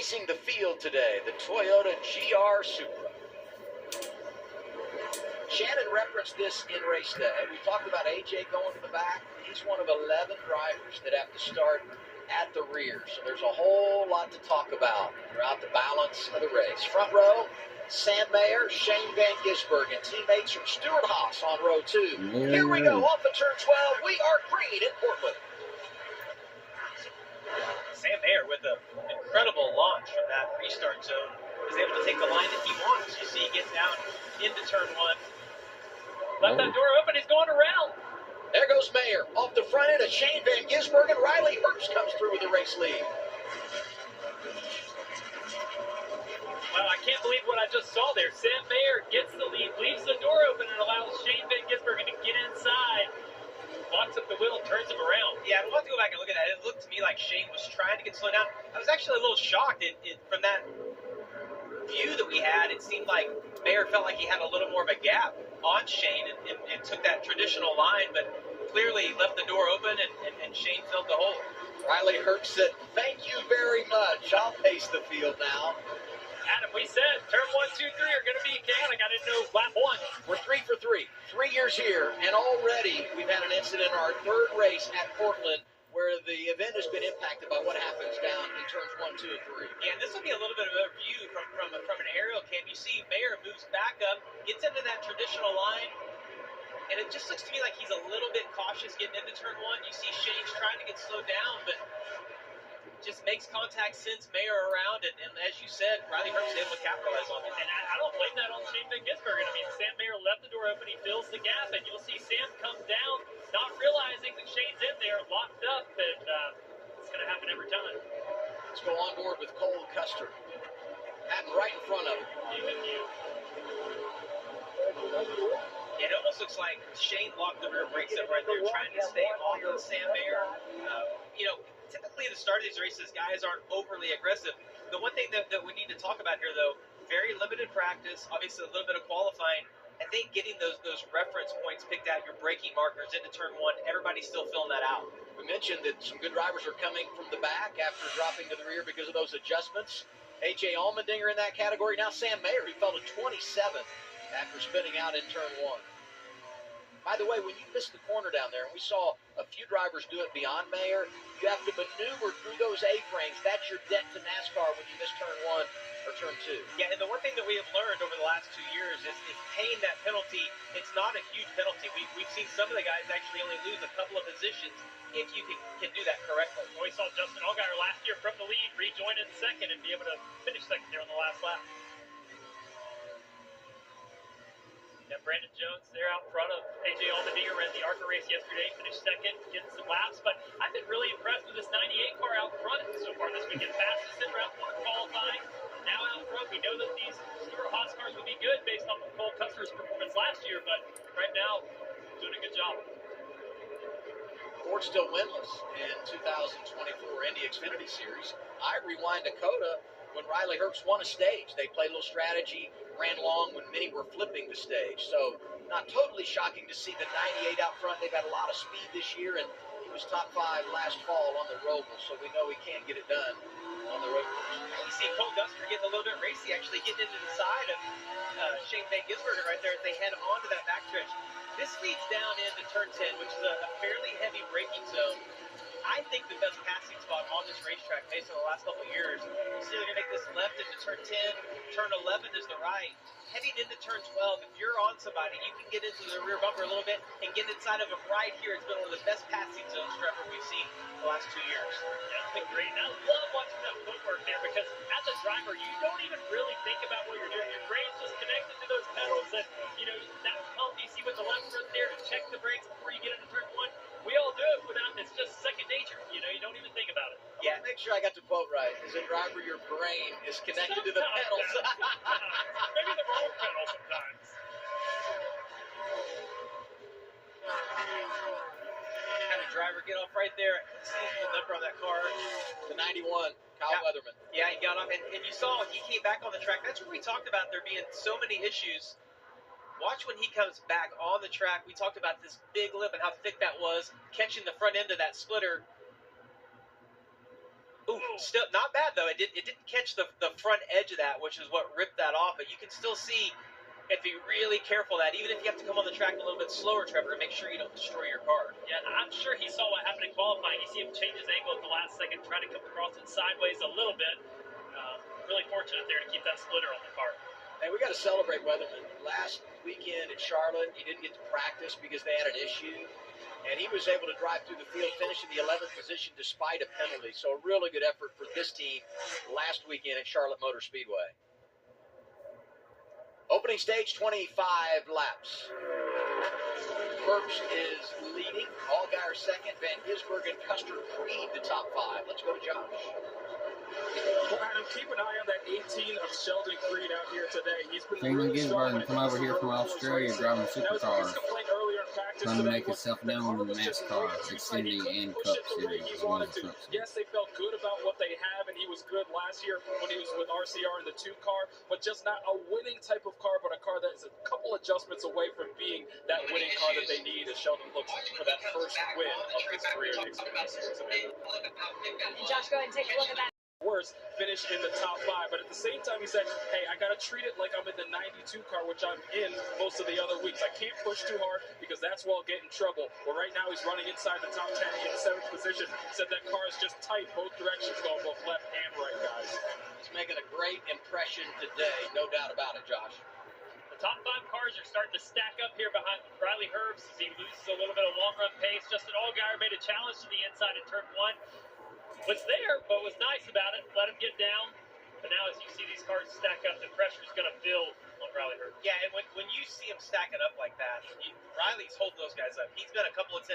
Gracing the field today, the Toyota GR Supra. Shannon referenced this in race day. We talked about AJ going to the back. He's one of 11 drivers that have to start at the rear. So there's a whole lot to talk about throughout the balance of the race. Front row, Sam Mayer, Shane Van Gisbergen, teammates from Stuart Haas on row 2. Here we go, off of turn 12. We are green in Portland. Sam Mayer with an incredible launch from that restart zone is able to take the line that he wants. You see he gets down into turn 1. Left that door open, he's going around. There goes Mayer. Off the front end of Shane Van Gisbergen. Riley Herbst comes through with the race lead. Well, I can't believe what I just saw there. Sam Mayer gets the lead, leaves the door open, and allows Shane Van Gisbergen to get inside. Locks up the wheel and turns him around. Yeah, we'll have to go back and look at that. It looked to me like Shane was trying to get slowed down. I was actually a little shocked from that view that we had. It seemed like Mayer felt like he had a little more of a gap on Shane and took that traditional line, but clearly left the door open and Shane filled the hole. Riley Herbst said, "Thank you very much. I'll pace the field now." Adam, we said turn 1, 2, 3 are going to be chaotic. I didn't know lap 1. We're 3 for 3. 3 years here, and already we've had an incident in our third race at Portland where the event has been impacted by what happens down in turns 1, 2, and 3. Yeah, and this will be a little bit of a view from an aerial cam. You see Mayer moves back up, gets into that traditional line, and it just looks to me like he's a little bit cautious getting into turn 1. You see Shane's trying to get slowed down, but just makes contact, sends Mayer around, and as you said, Riley Herbst able to capitalize on it. And I don't blame that on Shane Van Gisbergen. I mean, Sam Mayer left the door open, he fills the gap, and you'll see Sam come down, not realizing that Shane's in there, locked up, and it's going to happen every time. Let's go on board with Cole Custer. Patton right in front of him. It almost looks like Shane locked the rear brakes up right there, trying to stay off of Sam Mayer. Typically at the start of these races, guys aren't overly aggressive. The one thing that we need to talk about here, though, very limited practice, obviously a little bit of qualifying. I think getting those reference points picked out, your braking markers into turn 1, everybody's still filling that out. We mentioned that some good drivers are coming from the back after dropping to the rear because of those adjustments. A.J. Allmendinger in that category. Now Sam Mayer, who fell to 27th after spinning out in turn 1. By the way, when you missed the corner down there, and we saw a few drivers do it beyond Mayer, you have to maneuver through those A-frames. That's your debt to NASCAR when you miss turn 1 or turn 2. Yeah, and the one thing that we have learned over the last 2 years is paying that penalty. It's not a huge penalty. We've seen some of the guys actually only lose a couple of positions if you can do that correctly. Well, we saw Justin Allgaier last year from the lead rejoin in second and be able to finish second there on the last lap. Yeah, Brandon Jones there out front of A.J. Allmendinger, ran the ARCA race yesterday, finished second, getting some laps. But I've been really impressed with this 98 car out front so far this weekend. Fastest in round 4 qualifying. Now out front, we know that these Stuart Haas cars would be good based on Cole Custer's performance last year, but right now, doing a good job. Ford still winless in 2024 Indy Xfinity Series. I rewind Dakota when Riley Herbst won a stage. They played a little strategy, ran long when many were flipping the stage. So not totally shocking to see the 98 out front. They've got a lot of speed this year, and he was top 5 last fall on the Roval, so we know he can get it done on the road course. You see Cole Custer getting a little bit racy, actually getting into the side of Shane Van Gisbergen right there as they head onto that backstretch. This leads down into turn 10, which is a fairly heavy braking zone. I think the best passing spot on this racetrack based on the last couple of years. You see they're going to make this left into turn 10, turn 11 is the right. Heading into turn 12, if you're on somebody, you can get into the rear bumper a little bit and get inside of them right here. It's been one of the best passing zones, Trevor, we've seen the last 2 years. Yeah, it's been great. And I love watching that footwork there because as a driver, you don't even really think about what you're doing. Your brain's just connected to those pedals and, that pump you see with the left foot there to check the brakes before you get into turn 1. We all do it without, it's just second nature. You don't even think about it. Yeah, make sure I got the quote right. As a driver, your brain is connected to the pedals. Maybe the wrong pedal sometimes. Had a driver get off right there. See the number on that car. The 91, Kyle Weatherman. Yeah, he got off, and you saw he came back on the track. That's what we talked about, there being so many issues. Watch when he comes back on the track. We talked about this big lip and how thick that was, catching the front end of that splitter. Ooh, still not bad though. It didn't catch the front edge of that, which is what ripped that off. But you can still see, you have to be really careful that even if you have to come on the track a little bit slower, Trevor, to make sure you don't destroy your car. Yeah, I'm sure he saw what happened in qualifying. You see him change his angle at the last second, try to come across it sideways a little bit. Really fortunate there to keep that splitter on the car. Hey, we got to celebrate Weatherman. Last weekend at Charlotte, he didn't get to practice because they had an issue, and he was able to drive through the field, finish in the 11th position despite a penalty. So a really good effort for this team last weekend at Charlotte Motor Speedway. Opening stage, 25 laps. Herbst is leading. Allgaier second. Van Gisbergen and Custer Creed the top 5. Let's go to Josh. Well, Adam, keep an eye on that 18 of Sheldon Creed out here today. He's been Van really strong. Gisbergen come over here from Australia driving supercars, trying to make himself known in the Nascar, Xfinity, and Cup Series. Yes, they felt good about what they have, and he was good last year when he was with RCR in the 2 car, but just not a winning type of car, but a car that's a couple adjustments away from being that winning car that they need as Sheldon looks for that first win of his career in the Xfinity Series. And Josh, go ahead and take a look at that. Worse, finish in the top 5, but at the same time he said, hey, I gotta treat it like I'm in the 92 car, which I'm in most of the other weeks. I can't push too hard because that's where I'll get in trouble. But right now he's running inside the top 10 in 7th position. Said that car is just tight both directions, going both left and right, guys. He's making a great impression today, no doubt about it, Josh. The top 5 cars are starting to stack up here behind Riley Herbst as he loses a little bit of long run pace. Justin Allgaier made a challenge to the inside in turn 1. Was there, but was nice about it. Let him get down. But now as you see these cars stack up, the pressure's going to build on Riley Herbst. Yeah, and when you see him stacking up like that, Riley's holding those guys up. He's been a couple of